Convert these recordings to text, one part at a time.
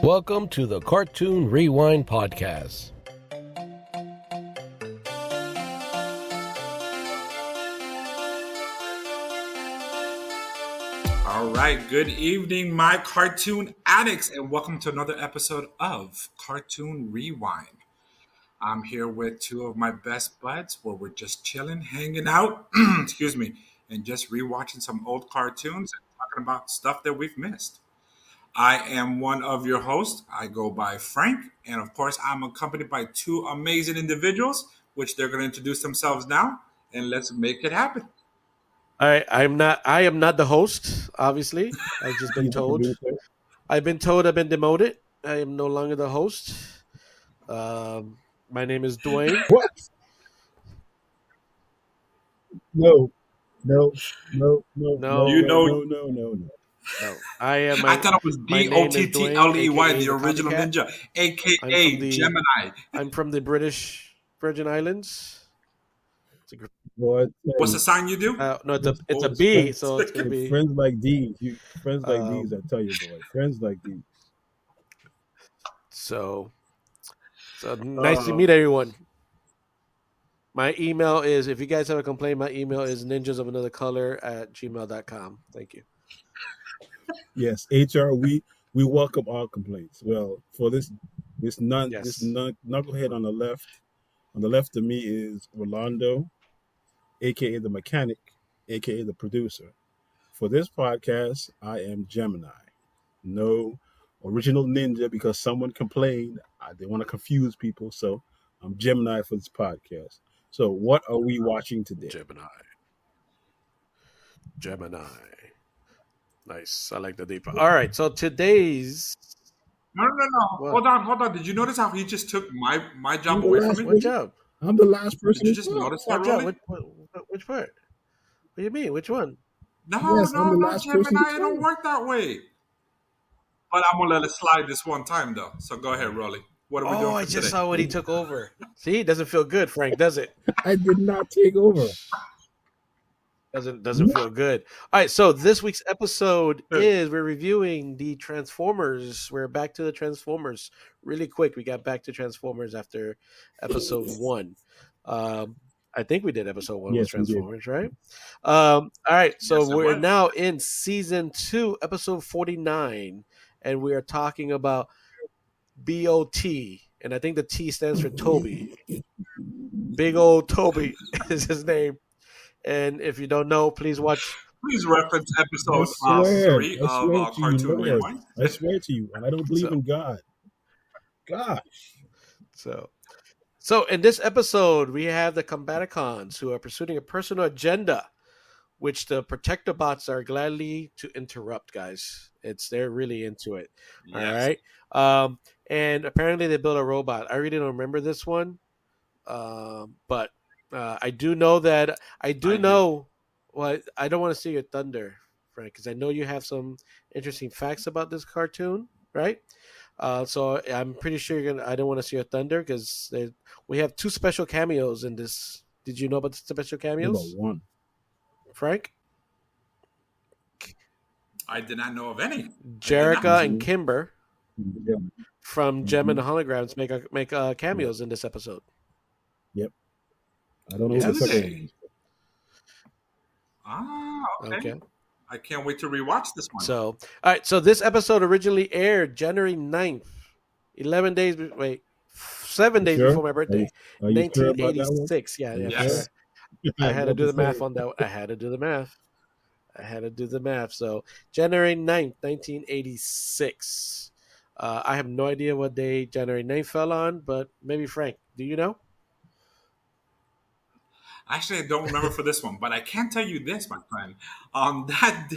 Welcome to the Cartoon Rewind Podcast. All right, good evening, my cartoon addicts, and welcome to another episode of Cartoon Rewind. I'm here with two of my best buds where we're just chilling, hanging out, excuse me, and just rewatching some old cartoons and talking about stuff that we've missed. I am one of your hosts. I go by Frank, and of course, I'm accompanied by two amazing individuals, which they're going to introduce themselves now, and let's make it happen. I am not the host, obviously. I've just been told. I've been demoted. I am no longer the host. My name is Dwayne. What? No, no, no, no, No, You know, no. I am I thought it was my name is Dwayne, B.O.T.T.L.E.Y, aka the the original copycat. ninja, I'm from aka the Gemini. I'm from the British Virgin Islands. boy. What's the sign you do? No, it's a Oh, B, so it's gonna be. Friends like these, friends like these. I Um, tell you, boy, friends like these. so nice to meet everyone. My email is, if you guys have a complaint, my email is ninjasofanotherncolor@gmail.com. Thank you. Yes, HR. We welcome all complaints. Well, for this Yes. knucklehead on the left of me is Rolando, aka the mechanic, aka the producer. For this podcast, I am Gemini. No original ninja because someone complained. They want to confuse people, so I'm Gemini for this podcast. So, what are we watching today? Gemini. Nice. I like the deep. All right. So today's. No. What? Hold on. Did you notice how he just took my job I'm the away last from me? What job? I'm the last person. Did you to just talk. notice that, What job? Rolly? Which part? What do you mean? Which one? No, Yes, I'm the last person Gemini. to It don't talk. work that way. But I'm gonna let it slide this one time though. So go ahead, Rolly. What are we doing I for just today? saw what he took over. See, it doesn't feel good, Frank, does it? I did not take over. Doesn't feel good. All right, so this week's episode is we're reviewing the Transformers. We're back to the Transformers really quick. We got back to Transformers after episode 1. I think we did episode 1 with Yes, we did. Transformers, right? All right, so Yes, it we're was. now in season 2, episode 49, and we are talking about B.O.T, and I think the T stands for Toby. Big Ole Tobey is his name. And if you don't know, please watch. Please reference I episode swear. 3 I of swear to you, Cartoon Lord. Rewind. I swear to you, and I don't believe So- in God. God. So in this episode, we have the Combaticons who are pursuing a personal agenda, which the Protectobots are gladly to interrupt, guys. They're really into it. Yes. All right. And apparently they built a robot. I really don't remember this one. But I do know that well, I don't want to see your thunder, Frank, because I know you have some interesting facts about this cartoon, right? So I'm pretty sure I don't want to see your thunder because we have 2 special cameos in this. Did you know about the special About cameos, one. Frank? I did not know of any. Jerica and Kimber Yeah. from Gem and the Holograms make cameos in this episode. Yep. I don't know Yes. who the Did second they? one is. Okay. I can't wait to rewatch this one. So, all right. So this episode originally aired January 9th, 7 days Sure? before my birthday, Are you sure about that one? 1986. Yeah, Yes. sure. I had to do the math on that. I had to do the math. So January 9th, 1986. I have no idea what day January 9th fell on, but maybe Frank, do you know? Actually, I don't remember for this one, but I can tell you this, my friend. On that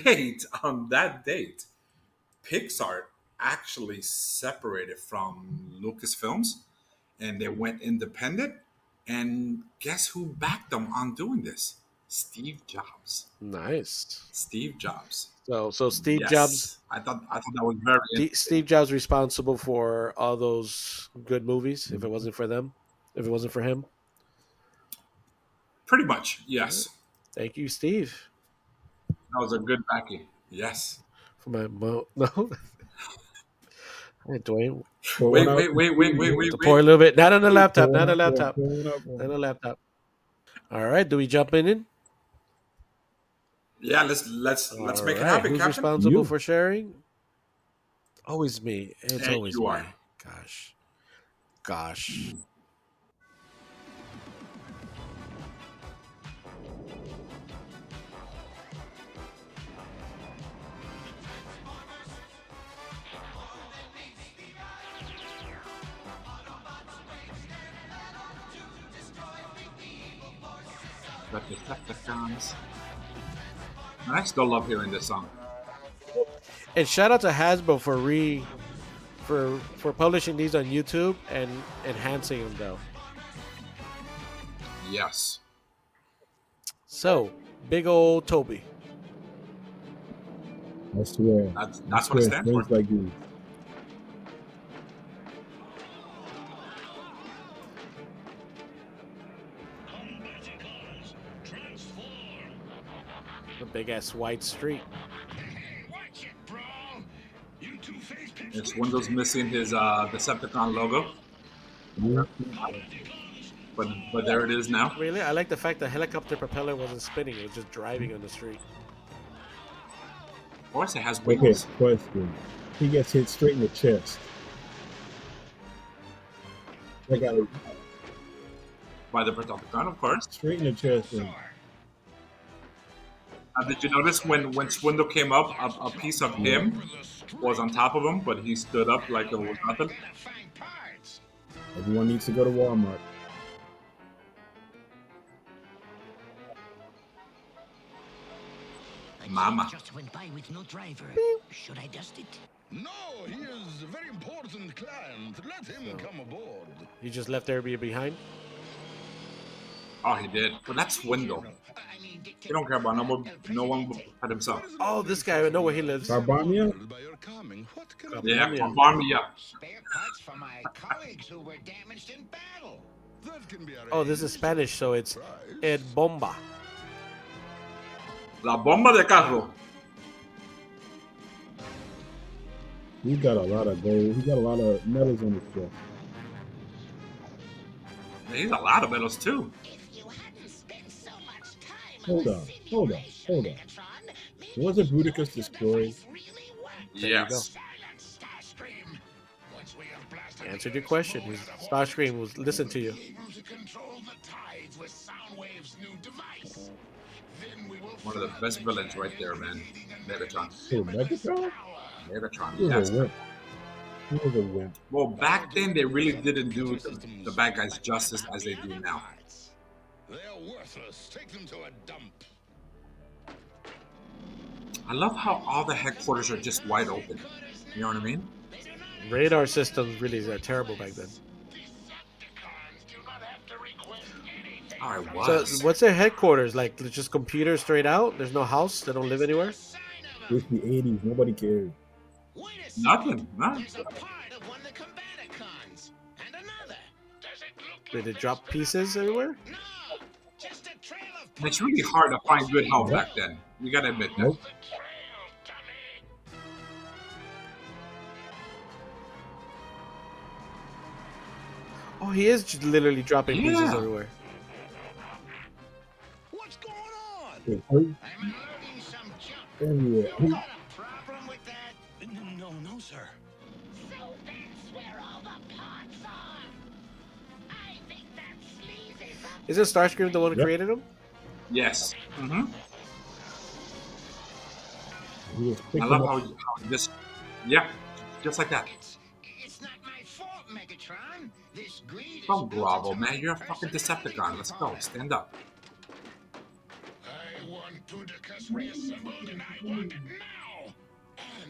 date, Pixar actually separated from Lucasfilms and they went independent. And guess who backed them on doing this? Steve Jobs. Nice. Steve Jobs. So Steve Yes. Jobs. I thought that was very interesting. Steve Jobs responsible for all those good movies. If it wasn't for him. Pretty much, yes. Thank you, Steve. That was a good backing. Yes. For my no. Hey, Dwayne, Pour one Wait, out wait, for wait, wait, Steve, wait, man. wait, to pour wait. a little bit. Not on the laptop. Pour one Not on out the for him. laptop. Pour one out for Not on him. the laptop. All right. Do we jump in? Yeah, let's All make it right. happen, Who's Captain. responsible You. for sharing? Always me. It's And always you are. me. Gosh. Gosh. The Decepticons. I still love hearing this song. And shout out to Hasbro for publishing these on YouTube and enhancing them though. Yes. So, Big Ole Tobey. I swear. I That's what it swear, stands for. things like these. Combaticons, transform! The big ass white street. Watch it, bro! You two-faced It's pipsqueak Windows stay missing his Decepticon logo, Yeah. Combaticons, but there it is now. Really? I like the fact the helicopter propeller wasn't spinning, it was just driving on the street. Of course, it has Okay, wings. question. He gets hit straight in the chest. I got it By the Decepticon, of course. straight in the chest. And Did you notice when Swindle came up, a piece of him was on top of him, but he stood up like it was nothing? gotta find parts. everyone needs to go to Walmart. Mama. Just went by with no driver. Should I dust it? No, he is a very important client. Let him come aboard. You just left everybody behind? Oh, he did. But that's Swindle. He don't care about no one but himself. Oh, this guy, I know where he lives. Carbamia? By your coming, what can I Yeah, Carbamia. come bar me up. Spare parts for my colleagues who were damaged in battle. That can be Oh, this is Spanish, so it's Ed Bomba. La bomba de carro. He's got a lot of gold. He's got a lot of medals on his chest. He's a lot of medals too. If you hadn't spent so much time Hold on, hold on, hold on. Wasn't Bruticus destroyed? Yes. silence, Starscream? Once we have blasted Answered your question. Starscream will listen to you. able to control the tides with Soundwave's new device. Then we will One of the best villains right there, man. Megatron. Who, Megatron? Megatron, He was yes. a wimp. He was a wimp. Well, back then they really didn't do the bad guys justice as they do now. They're worthless. Take them to a dump. I love how all the headquarters are just wide open. You know what I mean? Radar systems really are terrible back then. Decepticons do not have to request anything. Oh, it So, was. what's their headquarters? Like, just computers straight out? There's no house? They don't live anywhere? It's the 80s. Nobody cared. Wait a second. Nothing. No. There's a part of one of the Combaticons. And another. Does it look Did like they drop pieces everywhere? No. Just a trail of It's really hard to find good help back then. You gotta admit that. Nope. the trail, dummy? Oh, he is just literally dropping pieces Yeah. everywhere. What's going on? It hurt I'm unloading some junk. everywhere. You got a problem with that? No, sir. So that's where all the parts are. I think that sleazy Isn't Starscream the one who Yep. created him? Yes. Mm-hmm. He was I picking love up. how this. Yeah, just like that. It's not my fault, Megatron. This greed is Don't built grovel, into man. my You're a fucking Decepticon. Let's go. Stand up. I want Budicus reassembled and I want it now.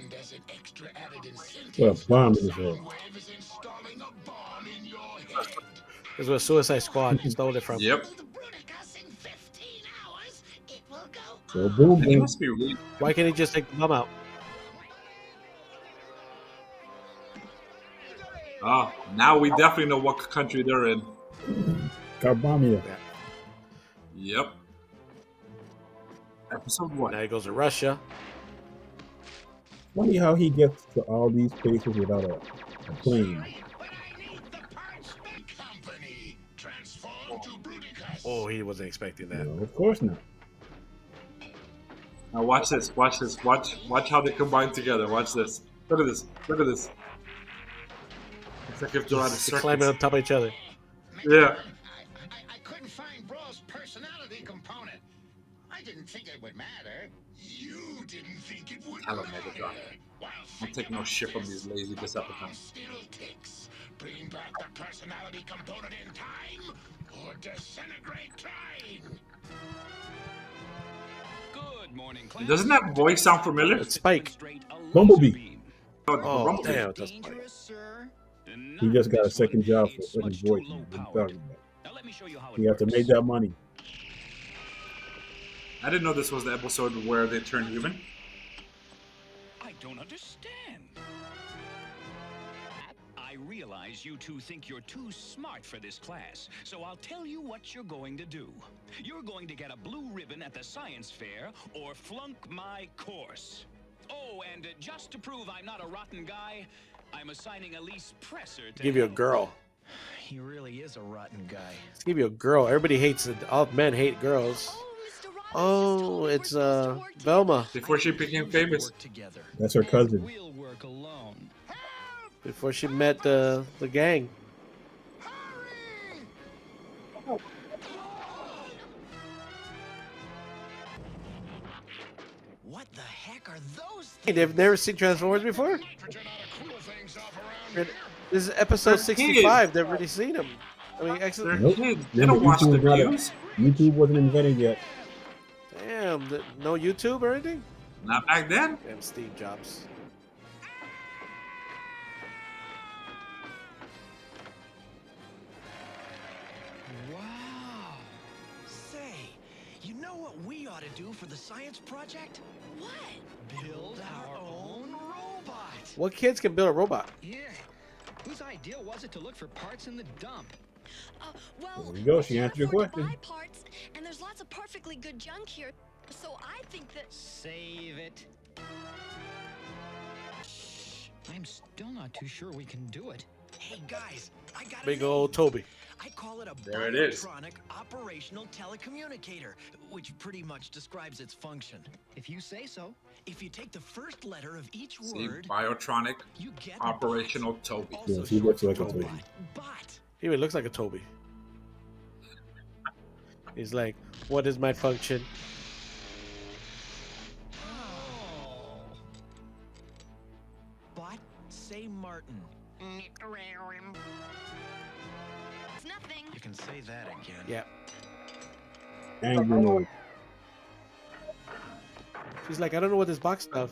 And as an extra added incentive, Well, bomb in his head. Soundwave is installing a bomb in your head. This was Suicide Squad. Stole it from. Yep. Build Bruticus in 15 hours. It will go So boom, And he boom. must be really. Why can't he just take the bomb out? Oh, now we definitely know what country they're in. Carbamia. Yep. Episode Now 1. he goes to Russia. Funny how he gets to all these places without a plane. Sorry, but I need the parts company. Transform to Oh, Bruticus. he wasn't expecting that. No, of course not. Now watch this. Watch this. Watch how they combine together. Watch this. Look at this. Look at this. It's like if they're out of Just climbing circuits. on top of each other. Yeah. I couldn't find Bro's personality component. I didn't think it would matter. You didn't think it would Hello, matter. Megatron. Well, Don't take no shit from these lazy Decepticons. still ticks. Bring back the personality component in time, or disintegrate time. Good morning, class. Doesn't that voice sound familiar? It's Spike. Bumblebee. Oh, Bumblebee. damn, that's Spike. Dangerous, sir. He just got a Not second this one. job It's for his much too voice. low What are you powered. talking about? Now let me show you how it You have to works. make that money. I didn't know this was the episode where they turned human. I don't understand. I realize you two think you're too smart for this class, so I'll tell you what you're going to do. You're going to get a blue ribbon at the science fair or flunk my course. Oh, and just to prove I'm not a rotten guy, I'm assigning Elise Presser to Give you a help. girl. He really is a rotten guy. Let's give you a girl. Everybody hates it. All men hate girls. Mr. Robbins Oh, just told me we're it's supposed to work Velma. Before she became famous. Work together. That's her cousin. We'll work alone. Before she met the gang. What the heck are those Hey, things? they've never seen Transformers before? Nitrogen ought to cool things off around here. This is episode They're 65. They've already seen them. I mean, They're excellent. Nope. kids. They don't watch the YouTube not a- news. YouTube wasn't invented yet. Damn, no YouTube or anything? Not back then. Damn, Steve Jobs. Wow. Say, you know what we ought to do for the science project? What? Build our own robot. What kids can build a robot? Yeah. Whose idea was it to look for parts in the dump? Well, There you go, we she can't answered your afford to question. buy parts, and there's lots of perfectly good junk here. So I think that Save it. Shh. I'm still not too sure we can do it. Hey guys, I got Big a name. Ole Tobey. I call it a There it is. biotronic operational telecommunicator, which pretty much describes its function. If you say so. If you take the first letter of each See, word, Biotronic you get Operational Toby. also Yes, he short looks like for a Toby. Bot. He even looks like a Toby. He's like, what is my function? Bot, say Martin. it's nothing. You can say that again. Yeah. Angry noise. She's like, I don't know what this box does.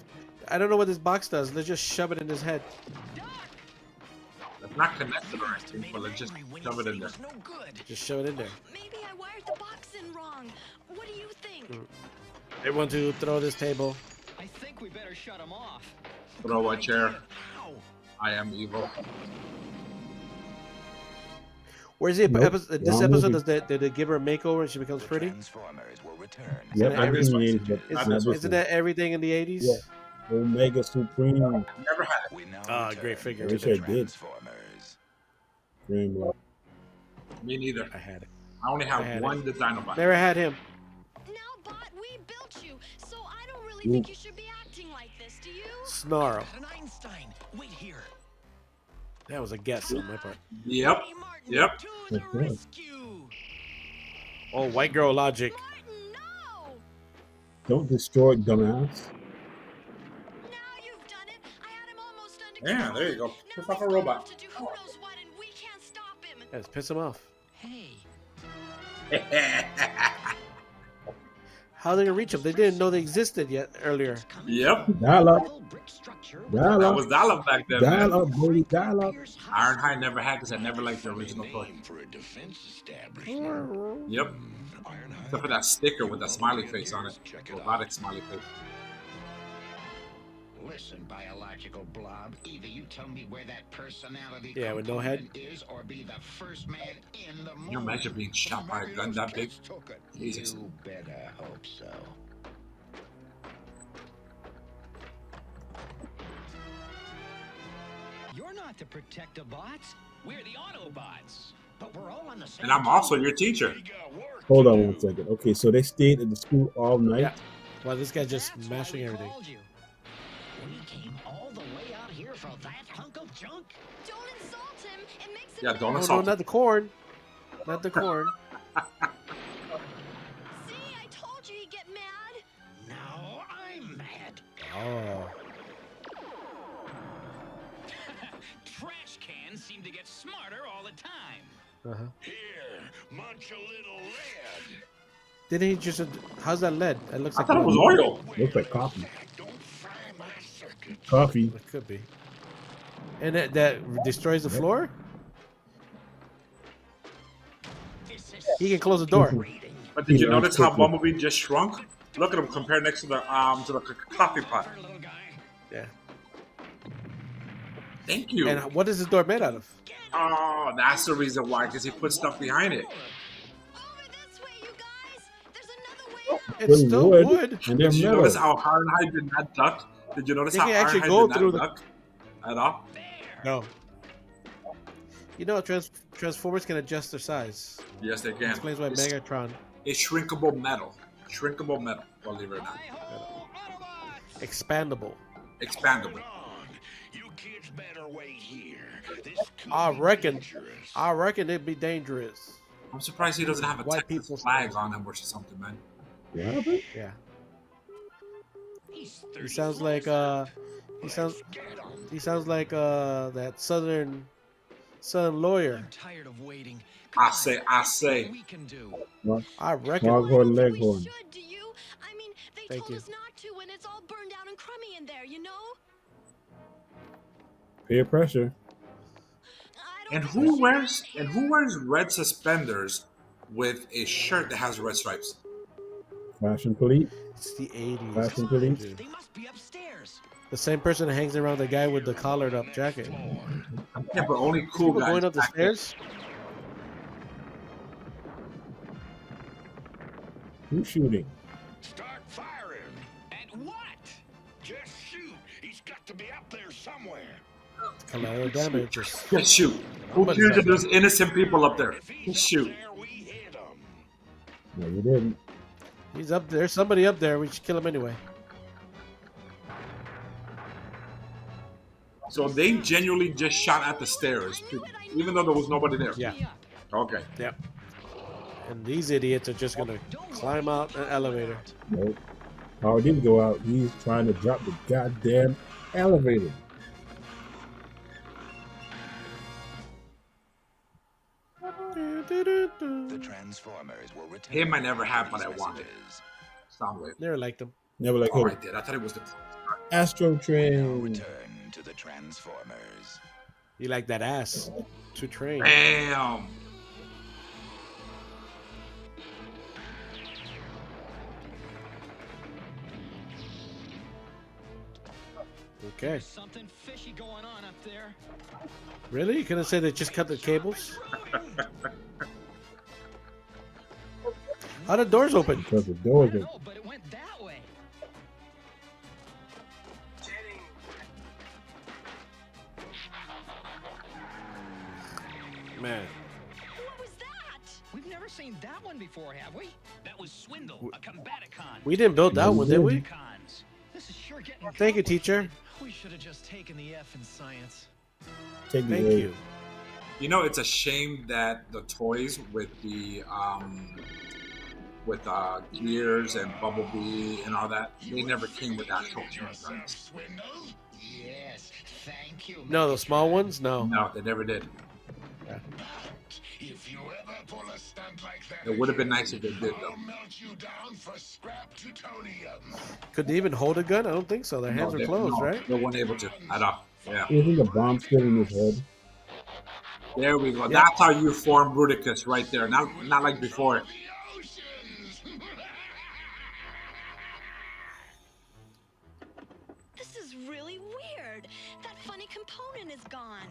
I don't know what this box does. Let's just shove it in his head. It's not connected or You must have anything, made but him let's just angry when shove he it said in he there. was no good. Just shove it in there. Maybe I wired the box in wrong. What do you think? Everyone to throw this table. I think we better shut him off. Throw a chair. Ow. I am evil. Where's the Nope. episode? This Wrong episode movie. did they give her a makeover and she becomes pretty? Transformers will return. Yep, Isn't that everything in the 80s, but Isn't, not this isn't one. that everything in the 80s? Yeah. Omega Supreme. Never had it. We now Ah, return great figure. to Wish the I did. Transformers. Dreamlike. Me neither. I had it. I only I have had one Dinobot. Never had him. Now, Bot, we built you, so I don't really Ooh. think you should be acting like this, do you? Snarl. Got an Einstein. Wait here. That was a guess on my part. Yep. Hey, Martin, Yep. to the That's right. rescue. Oh, white girl logic. Martin, no! Don't destroy it, dumbass. Now you've done it. I had him almost under Yeah, control. there you go. Now Piss he's off a gone robot. off to do who knows what, and we can't stop him. Yeah, let's piss him off. Hey, How are they gonna reach him? They didn't know they existed yet earlier. Yep. Dial up. Metal brick structure. Dial That up. was Dial-Up back then. Dial man. up, baby. Dial up. Ironhide never had because I never liked the original toy. Name for a defense establishment. Yep. Ironhide. Except for that sticker with that smiley face on it. Check it out. Robotic smiley face. Listen, biological blob. Either you tell me where that personality Yeah, with no head. component is, or be the first man in the Can you imagine being shot by a gun that big? Jesus. You better hope so. You're not the Protectobots. We're the Autobots. But we're all on the same And I'm also your teacher. We got work Hold to on do. 1 second. Okay, so they stayed at the school all night. Yeah. Well, this guy's just That's why mashing we everything. called you. We came all the way out here for that hunk of junk? Don't insult him. It makes him Yeah, don't Oh, no, insult not the corn. Not the corn. See, I told you he'd get mad. Now I'm mad. Oh. Trash cans seem to get smarter all the time. Uh-huh. Here, munch a little lead. Didn't he just... How's that lead? That looks I like thought it was lead. oil. Looks like coffee. Don't fry my circuit. Coffee. It could be. And that destroys the floor? This is He can close the door. reading. But did you Yeah, notice how quickly. Bumblebee just shrunk? Look at him compared next to the coffee pot. Our little guy. Yeah. Thank you. And what is this door made out of? Oh, that's the reason why, because he put stuff behind it. Over this way, you guys. There's another way out. It's They're still wood, wood. and they're Did you metal. notice how Ironhide did not duck? Did you notice They how can actually Ironhide go did through not the- duck at all? No. You know, Transformers can adjust their size. Yes, they can. Explains why It's, Megatron it's shrinkable metal. Shrinkable metal, believe it or not. Hi-ho, Autobots! expandable. Expandable. On. You kids better wait here. This could I be reckon. dangerous. I reckon it'd be dangerous. I'm surprised he doesn't have a White Texas people's flag flag. on him or something, man. What happened? Yeah. He's He 30 sounds like he sounds like that southern lawyer. I'm tired of waiting. I Come say- on, I let's see say. what we can do. I reckon. Foghorn Well, Leghorn. we should, do you? I mean, they Thank told you. us not to when it's all burned down and crummy in there, you know? Peer pressure. I don't And think we who should wears go in and there. who wears red suspenders with a shirt that has red stripes? Fashion police. It's the 80s. Fashion police. dude. They must be upstairs. The same person that hangs around the guy with the collared up jacket. Yeah, but only cool People guys. going up the back then. stairs. Who's shooting? Start firing. At what? Just shoot. He's got to be up there somewhere. Collateral damage. Just Just shoot. Who Nobody's cares up if there's innocent people up there? If he's Just up shoot. there, we hit him. No, you didn't. he's up there. Somebody up there. We should kill him anyway. So they genuinely just shot at the stairs, even though there was nobody there. Yeah. Okay. Yep. And these idiots are just gonna climb out an elevator. Nope. How did he go out? He's trying to drop the goddamn elevator. The Transformers will return. Him I never had, but I these wanted. messages. Soundwave. Never liked him. Never like Oh, who? I did. I thought it was the. Astro Now Train. return to the Transformers. You like that ass to train. Bam. Okay. There's something fishy going on up there. Really? You couldn't say they just cut the cables? How the doors open? Because the doors are. No, but it went that way. Man. What was that? We've never seen that one before, have we? That was Swindle, a Combaticon. We didn't build that one, did we? Combaticons. This is sure getting Thank you, teacher. We should have just taken the F in science. Take the Thank A. you. You know, it's a shame that the toys with the Gears and Bumblebee and all that, they never came with actual guns. Swindle? Yes, thank you. No, the small ones? No. No, they never did. If you ever pull a stunt like that, It would have been nice if they did, I'll though. melt you down for scrap plutonium. Could they even hold a gun? I don't think so. Their hands No, are closed, no, right? They weren't able to at all. Yeah. Isn't the bomb still in his head? There we go. That's how you form Bruticus right there. Not like before. The oceans. This is really weird. That funny component is gone.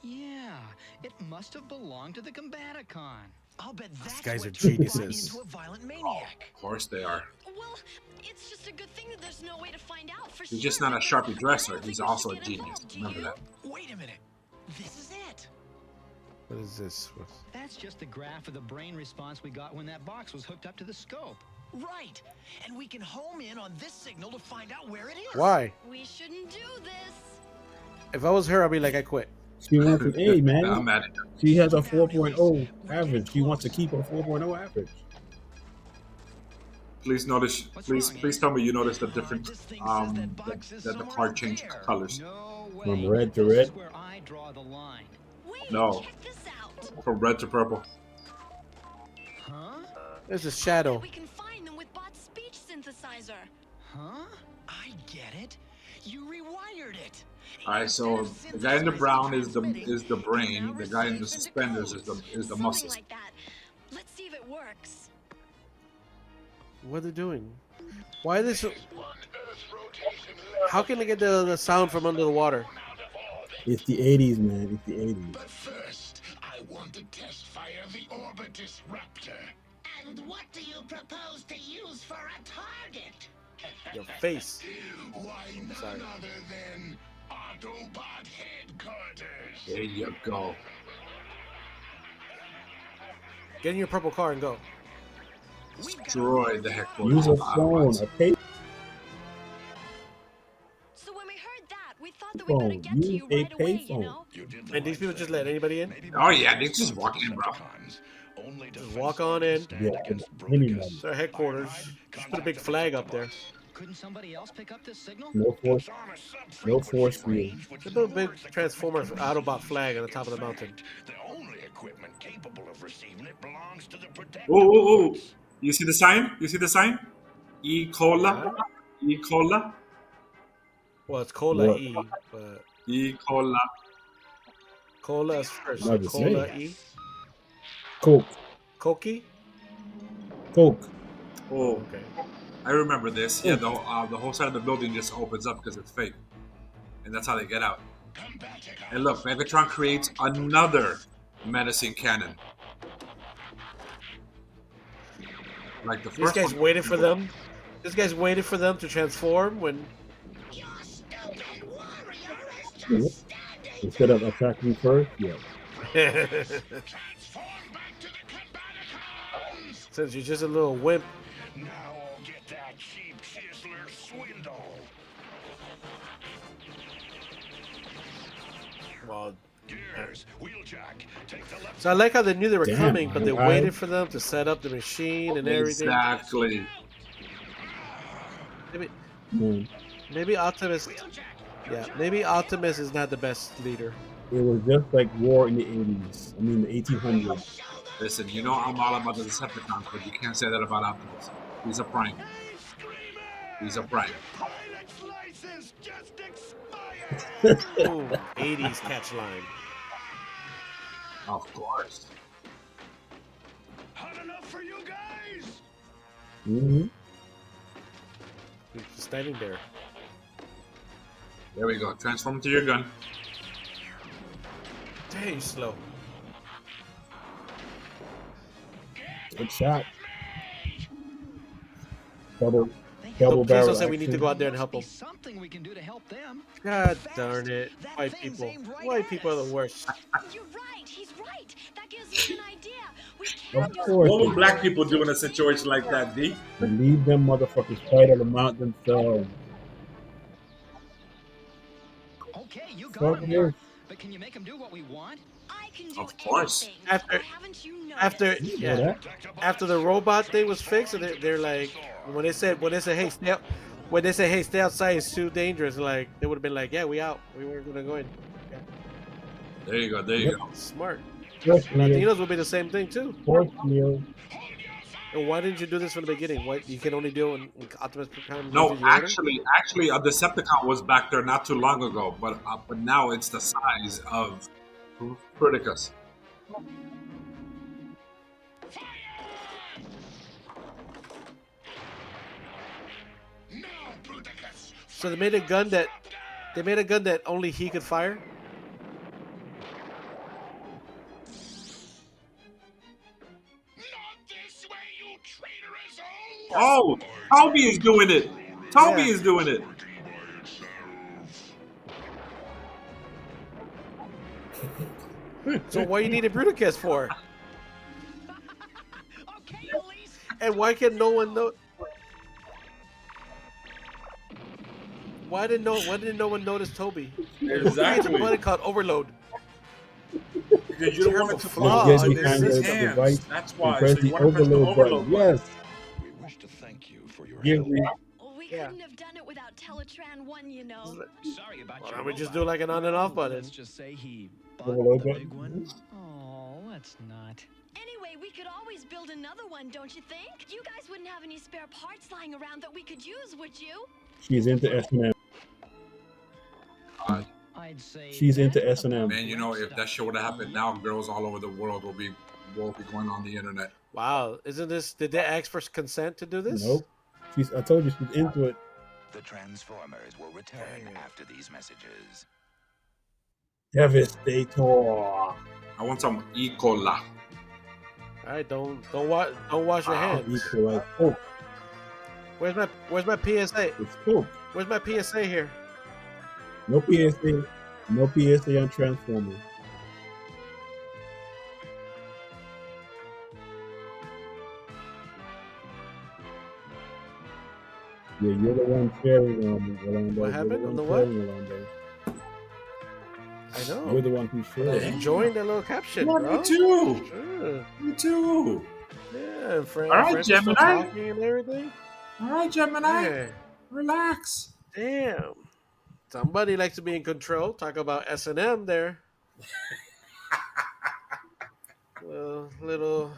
Yeah, it must have belonged to the Combaticon. I'll bet that's guys what are turned Bonnie geniuses. into a violent maniac. Of course they are. Well, it's just a good thing that there's no way to find out for He's sure. just not a because Sharpie I dresser. don't think He's we also a should get genius. involved, do Remember you? that. Wait a minute. This is it. What is this? That's just the graph of the brain response we got when that box was hooked up to the scope. Right. And we can home in on this signal to find out where it is. Why? We shouldn't do this. If I was her, I'd be like, I quit. She wants an A, man. I'm at it. She has a 4.0 average. She wants to keep her 4.0 average. Please notice. What's Please, wrong, please eh? tell me you notice the difference. This thing says that box is That the somewhere card out changed there. colors No way. From red to This red? is where I draw the line. Wait, No. check this out. from red to purple. Huh? There's a shadow. We can find them with Bot's speech synthesizer. Huh? I get it. You rewired it. All right, so the guy in the brown is the brain. The guy in the suspenders is the Something muscles. like that. Let's see if it works. What are they doing? Why are they so... How can they get the sound from under the water? It's the 80s, man. It's the 80s. But first, I want to test fire the Orbit Disruptor. And what do you propose to use for a target? Your face. Why none Sorry. other than Autobot headquarters. There you go. Get in your purple car and go. Destroy the headquarters. Use a of phone, Autobots. a pay So when we heard that, we thought that we better phone. get to Use you a right away, payphone. you know? And these people just let anybody in? Oh yeah, they just walk in, bro. Just walk on in. Yeah, anybody. It's their headquarters. Just put a big flag up there. Couldn't somebody else pick up this signal? No force. No force field. They put a big Transformers Autobot flag on the top of the mountain. The only equipment capable of receiving it belongs to the protector. Oh. You see the sign? You see the sign? E. Cola. E. Cola. Well, it's Cola What? E, but E. Cola. Cola is first. Not the Cola same. E. Coke. Koki? Coke. Oh, Okay. I remember this. Yeah, the whole side of the building just opens up because it's fake, and that's how they get out. And look, Megatron creates another menacing cannon. Like the These first guys one. waited for them. This guy's waited for them to transform when... Your stupid warrior is Yeah. just standing. Instead of attacking first, yeah. Transform back to the Combaticons. Since you're just a little wimp. Now I'll get that cheap chiseler swindle. Well, Gears, wheeljack, take the left. so I like how they knew they were Damn, coming, but they I- waited for them to set up the machine and everything. Exactly. Man, Maybe Optimus... Yeah, maybe Optimus is not the best leader. it was just like war in the 80s. I mean, the 1800s. Listen, you know I'm all about the Decepticons, but you can't say that about Optimus. He's a prime. He's a prime. Pilot's license just expired. Ooh, 80s catch line. Of course. Hot enough for you guys? Mm-hmm. He's just standing there. There we go. Transform to your gun. Dang, slow. Good shot. Double Please barrel don't say we need to action. go out there and help them. Something we can do to help them. God darn it. That White thing's people. aimed right White at people are us. the worst. You're right. He's right. That gives me an idea. We Of can do course. What would black people do in a situation like that, D? Leave them motherfuckers fight on the mountain themselves. Okay, you Fuck got him. this. But can you make him do what we want? I can do Of course. anything. After- Haven't you After noticed? You know yeah, that? after the robot thing was fixed, and they're like, when they said hey stay out, when they say hey stay outside, it's too dangerous. Like they would have been like, yeah, we out, we weren't gonna go in. There you go. There you go. Smart. Force meal. Latinos will be the same thing too. Force meal. And why didn't you do this from the beginning? What you can only do when Optimus Prime No, gives you the order? actually, a Decepticon was back there not too long ago, but now it's the size of Criticus. Now, Bruticus. So they made a gun that only he could fire. Not this way, you traitorous old. Oh, Toby is doing it. Toby Yeah. is doing it. So what you need a Bruticus for? Okay, Elise. And why can no one know? Why didn't no one notice Toby? Who creates a Exactly. button called overload? Because you don't want Terrible it to Let's fall flaw get in into this behind his the system. hands. device That's and why. press So you the want to press the overload button. overload button. Yes. We wish to thank you for your Give help. me. Well, we Yeah. couldn't have done it without Teletran 1, you know. Sorry about Why your don't we just robot. do like an on and off Let's button? just say he bought Overload the big button. one. Oh, let's not. Anyway, we could always build another one, don't you think? You guys wouldn't have any spare parts lying around that we could use, would you? She's into S&M. I'd say She's into that S&M. about Man, you know, right if that stuff. shit would have happened now, girls all over the world will be going on the internet. Wow, isn't this? Did they ask for consent to do this? Nope. I told you she's into it. The Transformers will return after these messages. Devastator. I want some E. coli. All right, don't wash your hands. Equal like Coke. Where's my PSA? It's Coke. Where's my PSA here? No PSA. No PSA on Transformers. Yeah, you're the one sharing Orlando. What You're happened? the On one the what? sharing Orlando. I know. You're the one who's sharing. Enjoying that little caption, Yeah, bro. me too. Sure. Me too. Yeah, All right, Frank is still Gemini. talking and everything. All right, Gemini. Yeah. Relax. Damn. Somebody likes to be in control. Talk about S&M there. Little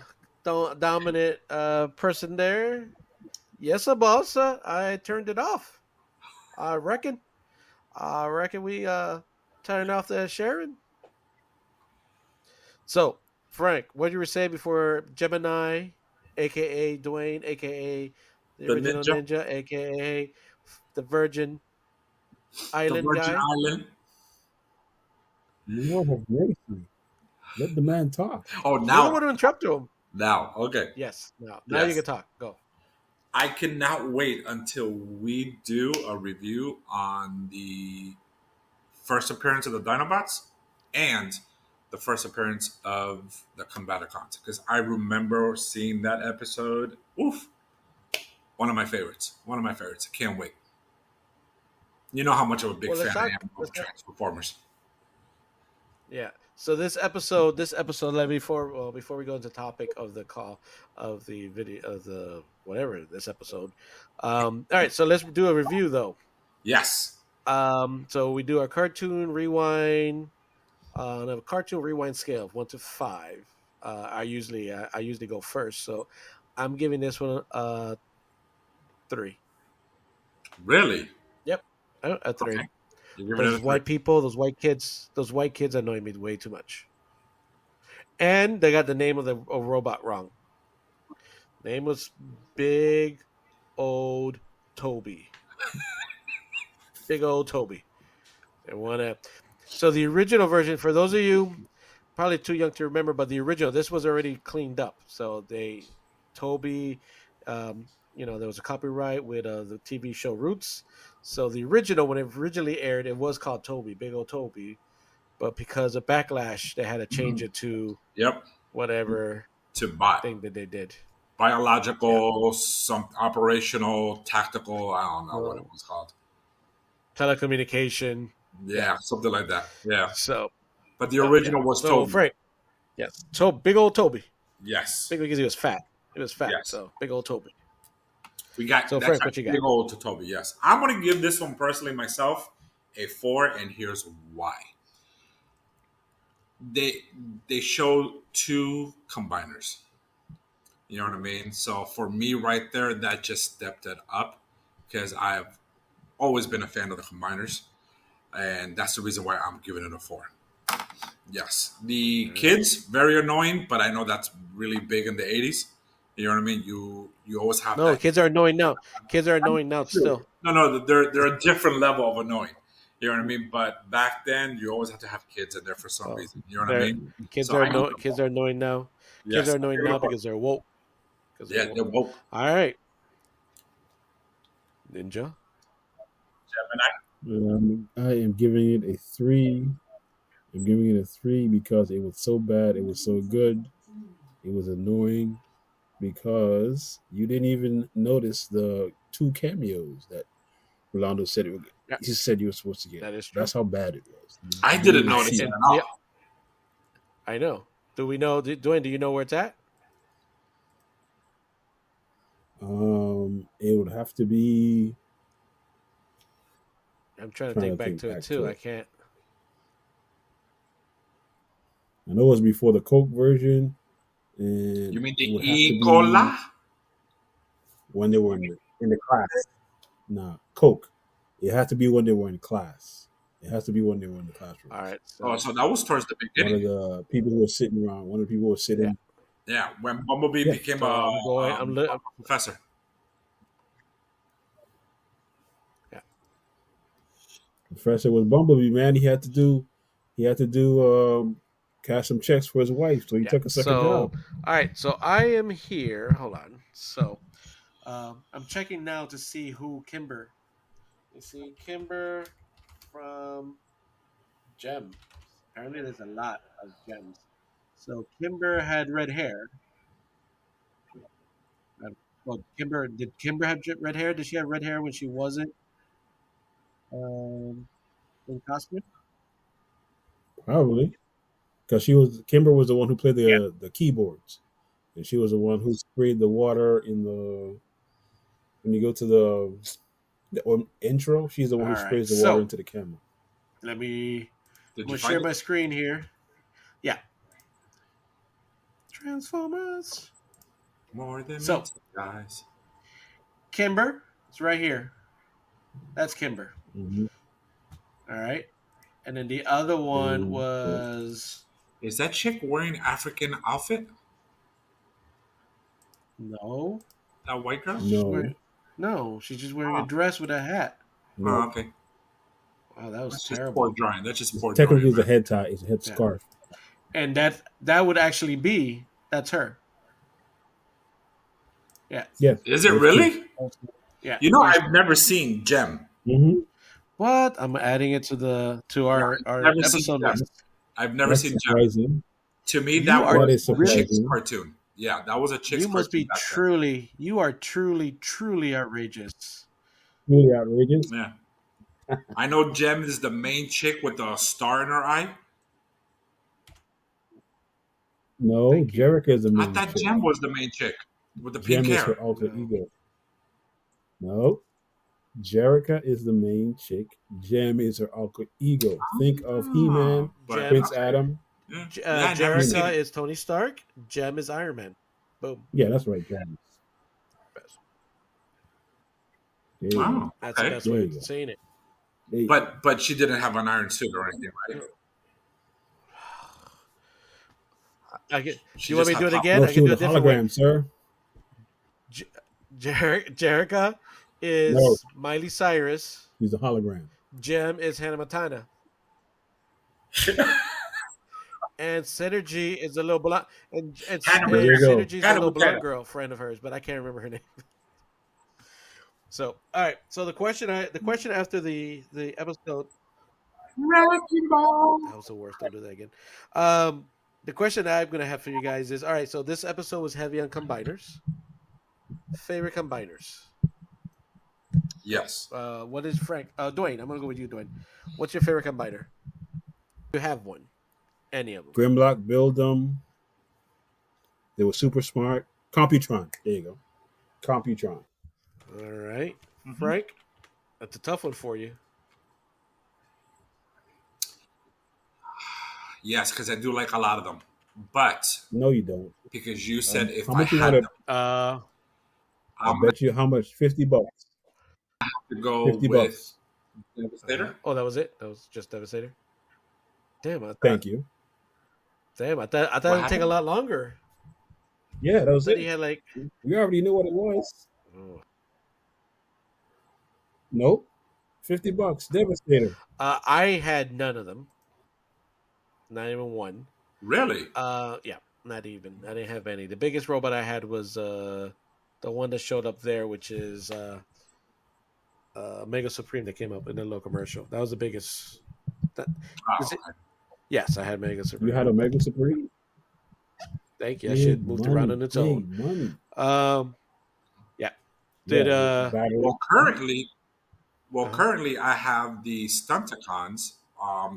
dominant person there. Yes, boss. I turned it off. I reckon. We turned off the sharing. So, Frank, what you were saying before Gemini, aka Dwayne, aka the The original ninja, ninja, aka the Virgin the Island Virgin guy? Island. Lord have mercy. Let the man talk. Oh, You don't now, want to interrupt him. now, okay. Yes. Now you Yes. can talk. Go. I cannot wait until we do a review on the first appearance of the Dinobots and the first appearance of the Combaticons, because I remember seeing that episode. Oof, one of my favorites. One of my favorites. I can't wait. You know how much of a big Well, let's fan I talk. am of Transformers. Yeah. So this episode, like before we go into the topic of the call of the video of the whatever this episode. All right. So let's do a review though. Yes. So we do our cartoon rewind on a cartoon rewind scale of 1 to 5. I usually go first, so I'm giving this one 3. Really? Yep, a 3. Okay. You're giving Because it a three. those white kids annoy me way too much, and they got the name of the robot wrong. Name was Big Old Toby. Big Old Toby. They want to. So the original version, for those of you probably too young to remember, but the original, this was already cleaned up. So Toby, there was a copyright with the TV show Roots. So the original, when it originally aired, it was called Toby, Big Old Toby. But because of backlash, they had to change it to Yep. whatever To buy. thing that they did. Biological, some operational, tactical. I don't know what it was called. Telecommunication. Yeah, something like that. Yeah. So, But the original was so Toby. Frank, yes. So Big Old Toby. Yes. Big because he was fat. He was fat. Yes. So Big Old Toby. We got So that's Frank, what you got? Big Ole to Toby. Yes, I'm going to give this one personally myself a 4, and here's why. They show 2 combiners. You know what I mean? So for me, right there, that just stepped it up because I've always been a fan of the combiners, and that's the reason why I'm giving it a 4. Yes, the kids very annoying, but I know that's really big in the '80s. You know what I mean? You always have No, that. kids are annoying now. Kids are annoying now still. No, they're a different level of annoying. You know what I mean? But back then, you always have to have kids in there for some reason. You know what I mean? Kids So are I give it a kids 4. are annoying now. Yes, Kids are annoying I give it now a 4. because they're woke. Yeah, they're woke. All right, Ninja. Gemini. I am giving it a 3. I'm giving it a 3 because it was so bad. It was so good. It was annoying because you didn't even notice the 2 cameos that Rolando said Yeah, he said you were supposed to get. that is true. That's how bad it was. I You didn't didn't even All right, see notice it it. and at yeah, all. I know. Do we know, Dwayne? Do you know where it's at? It would have to be I'm trying to trying think to back think to it back too. to I it. can't. I know it was before the Coke version, You and mean the it would have to E. be cola? when they were in the class. Nah, Coke. It had to be when they were in class. It has to be when they were in the All classrooms. right, Oh, so so that was towards the One of beginning. the people who were sitting around. One of the people who were yeah, sitting. Yeah, when Bumblebee Yeah, became so I'm going. a professor. Yeah, Professor was Bumblebee. Man, he had to do cash some checks for his wife, so he yeah. took a second So job. all right, so I am here. Hold on. So I'm checking now to see who Kimber. You see Kimber from Gem. Apparently, there's a lot of gems. So Kimber had red hair. Well, Kimber did Kimber have red hair? Did she have red hair when she wasn't um, in costume? Probably because she was Kimber was the one who played Yeah. the keyboards, and she was the one who sprayed the water in the when you go to the intro. She's the one All who right. sprays the water So into the camera. let me. I'm Did you gonna share find it? my screen here. Yeah. Transformers. More than So meets the eyes. Kimber, it's right here. That's Kimber. Mm-hmm. All right. And then the other one And was Is that chick wearing African outfit? no. That white girl? She's just wearing no, no. She's just wearing a Oh, dress with a hat. no, oh, okay. Wow, that was That's just poor terrible. drawing. That's just poor technically drawing, it's a man. head tie. It's a head Yeah. scarf. And that would actually be that's her. Yeah. Yes, Is it there's two. really? Yeah. You know, There's I've never seen Gem. Mm-hmm. what? I'm adding it to the to Yeah, our I've never seen episode Gem. list. I've never That's seen Gem. surprising. To me, You that are That was is a really chick's surprising. cartoon. Yeah, that was a chick's you must cartoon be back then. truly you are truly outrageous. Really outrageous. Yeah. I know Gem is the main chick with the star in her eye. No, Thank you. Jerica is the I main thought chick. Gem was the main chick with the pink Jem is her hair. alter No. ego. No, Jerica is the main chick. Jem is her alter ego. Think of He Oh, Man, but Gem Prince okay. Adam. Yeah, yeah, I never He Man. seen Jerica it. is Tony Stark. Jem is Iron Man. Boom. Yeah, that's right, Jem. There you go. Oh, That's the okay. best There way you of go. saying it. There you go. But she didn't have an iron suit or anything, right? I get. Do She you want just me to had do it pop. again? No, I she can do was it a a different way. hologram, sir. J- Jerica No, is Miley Cyrus. she's a hologram. Jem is Hannah Montana. And Synergy is a little blonde, Hannah There you Montana. go. Synergy is a Hannah little blonde Montana. girl friend of hers, but I can't remember her name. So, all right. So the question after the episode Wrecking ball. that was the worst. Don't do that again. Um, the question I'm gonna have for you guys is: all right. So this episode was heavy on combiners. Favorite combiners. Yes. What is Frank? Dwayne. I'm gonna go with you, Dwayne. What's your favorite combiner? You have one? Any of them? Grimlock build them. They were super smart. Computron. There you go. Computron. All right, Hmm. Frank. That's a tough one for you. Yes, because I do like a lot of them. But No, you don't. because you said if How I much you want had to? them, Uh, I I'm going bet you how much? $50. to go 50 with bucks. Devastator. oh, that was it. That was just Devastator. Damn, I thought. Thank you. I thought What it would take a happened? lot longer. Yeah, that I was thought it. he had like. We already knew what it was. Oh. Nope. $50. Devastator. I had none of them. Not even one. Really? Yeah, not even. I didn't have any. The biggest robot I had was the one that showed up there, which is Mega Supreme that came up in the little commercial. That was the biggest. That Oh, is it. okay. Yes, I had Mega You Supreme. had Omega Supreme? Thank you. That shit Big moved around money, on its own. big money. Yeah. Yeah, Did battery. Well, currently, uh I have the Stunticons,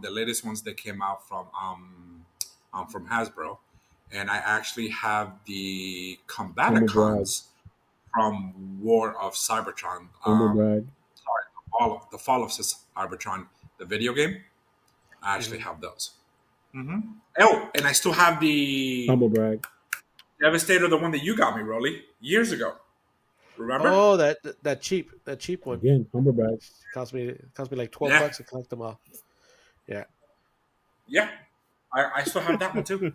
the latest ones that came out from Hasbro, and I actually have the Humble brag, Combaticons from War of Cybertron. humble brag, Sorry, the Fall of Cybertron, the video game. I actually mhm. have those. Oh, and I still have the humble brag. Devastator, the one that you got me, Rolly, years ago. Remember? Oh, that cheap one. Again, humble brag. Cost me like Yeah, $12 to collect them all. Yeah. yeah. I still have that one too.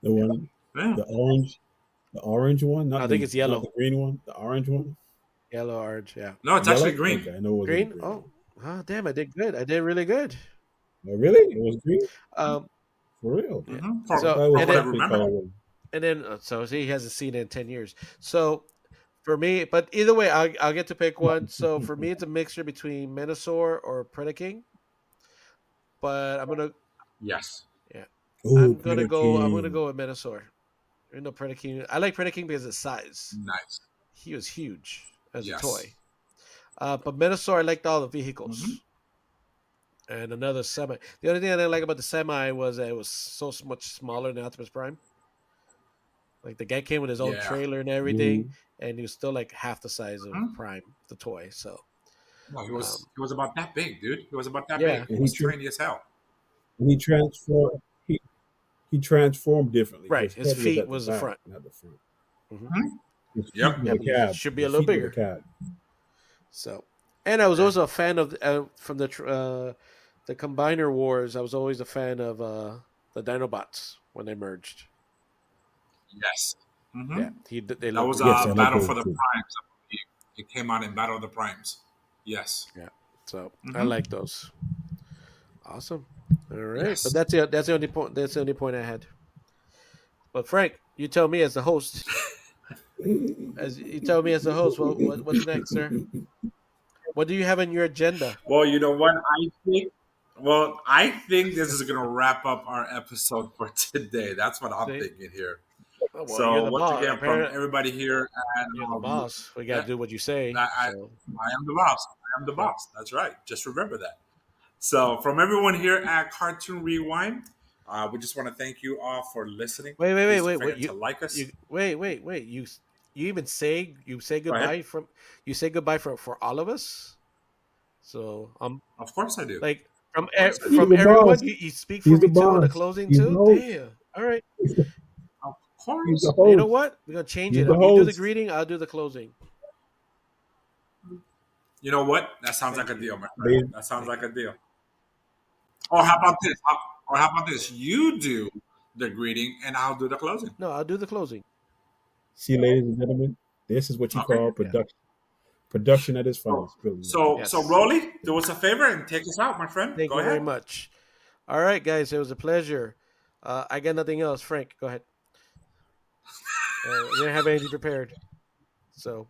The Yeah. one, Yeah. the orange one, I think it's not the yellow. green one, the orange one. Yellow, orange, yeah. No, it's actually Yellow? green. Okay, I know it wasn't the Green? green Oh, one. damn, I did good. I did really good. Oh, really? It was green? Um, For real? yeah. I From So thought it was and what I then chocolate remember. color one. so he hasn't seen it in 10 years. So for me, but either way, I'll get to pick one. So for me, it's a mixture between Menosaur or Predaking. But Yes. yeah, Ooh, I'm gonna Predaking. go with Menosaur. You know, Predaking. I like Predaking because of size. Nice. He was huge as a Yes. toy. But Menosaur, I liked all the hmm vehicles. And another semi. The only thing I didn't like about the semi was that it was so much smaller than Optimus Prime. Like the guy came with his own Yeah. trailer and Hmm. everything, and he was still like half the size of hmm Prime, the toy. So, No, um, he was about that big, dude. He was about that yeah, big. He And he was tra- tiny as hell. and he transformed. He transformed differently. right. His His head was feet at the was the back, front. not the front. Hmm. His feet Yep. were Yeah, the but he cab. should be a His little feet were the bigger. cab. So, and I was Yeah. also a fan of from the Combiner Wars. I was always a fan of the Dinobots when they merged. Yes. hmm Yeah, they That look was Yes, really I a like Battle good. those for the too. Primes, I believe. It came out in Battle of the Primes. Yes. Yeah, so I hmm like those. Awesome. All right, but Yes. that's the only point. That's the only point I had. But Frank, you tell me as the host. As you tell me as the host, what's next, sir? What do you have on your agenda? Well, you know what? I think this is going to wrap up our episode for today. That's what I'm See, thinking here. oh, well, you're So, the once boss. again, from Apparently, everybody here, and you're the boss. We got yeah, to do what you say. I So, am the boss. I am the yep. boss. That's right. Just remember that. So, from everyone here at Cartoon Rewind, we just want to thank you all for listening. Please don't Wait. forget to like us. Wait. You even say Go ahead. goodbye you say goodbye for all of us. So Of course, I do. like Of course, I He's do. from the everyone, boss. you speak for He's the me too in the boss. closing He's the too. host. Damn. All right. Of He's the course. You know host. what? We're gonna change He's it the up. You do the host. greeting. I'll do the closing. You know what? That sounds like Thank a you. deal, my friend. Baby. That sounds Thank like you. a deal. Or how about this? Or how about this? You do the greeting, and I'll do the closing. No, I'll do the closing. See, ladies and gentlemen, this is what you Okay. call Yeah. production. Production at its So, finest. Billy Ray. so Yes. Rolly, do us a favor and take us out, my friend. Thank Go you very ahead. much. All right, guys. It was a pleasure. I got nothing else. Frank, go ahead. We didn't have anything prepared, so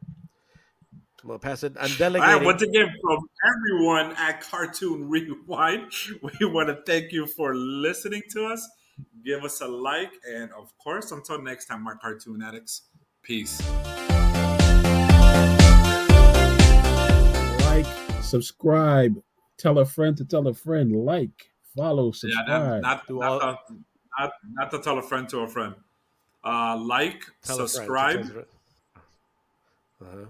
I'm gonna pass it. I'm All right. delegating. Once again, from everyone at Cartoon Rewind, we want to thank you for listening to us. Give us a like, and of course, until next time, my cartoon addicts. Peace. Like, subscribe, tell a friend to tell a friend, like, follow, Yeah, not subscribe. not Do not all to, not to tell a friend to a friend. Like, tell a friend to tell a subscribe. friend. Uh-huh.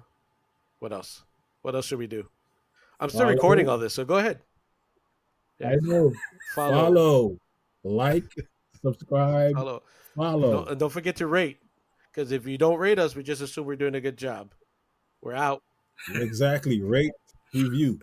What else? What else should we do? I'm still recording Follow. all this, so go ahead. I Yeah. know. Follow. Follow, like, subscribe, Follow. follow. And don't forget to rate. Because if you don't rate us, we just assume we're doing a good job. We're out. Exactly. Rate, review.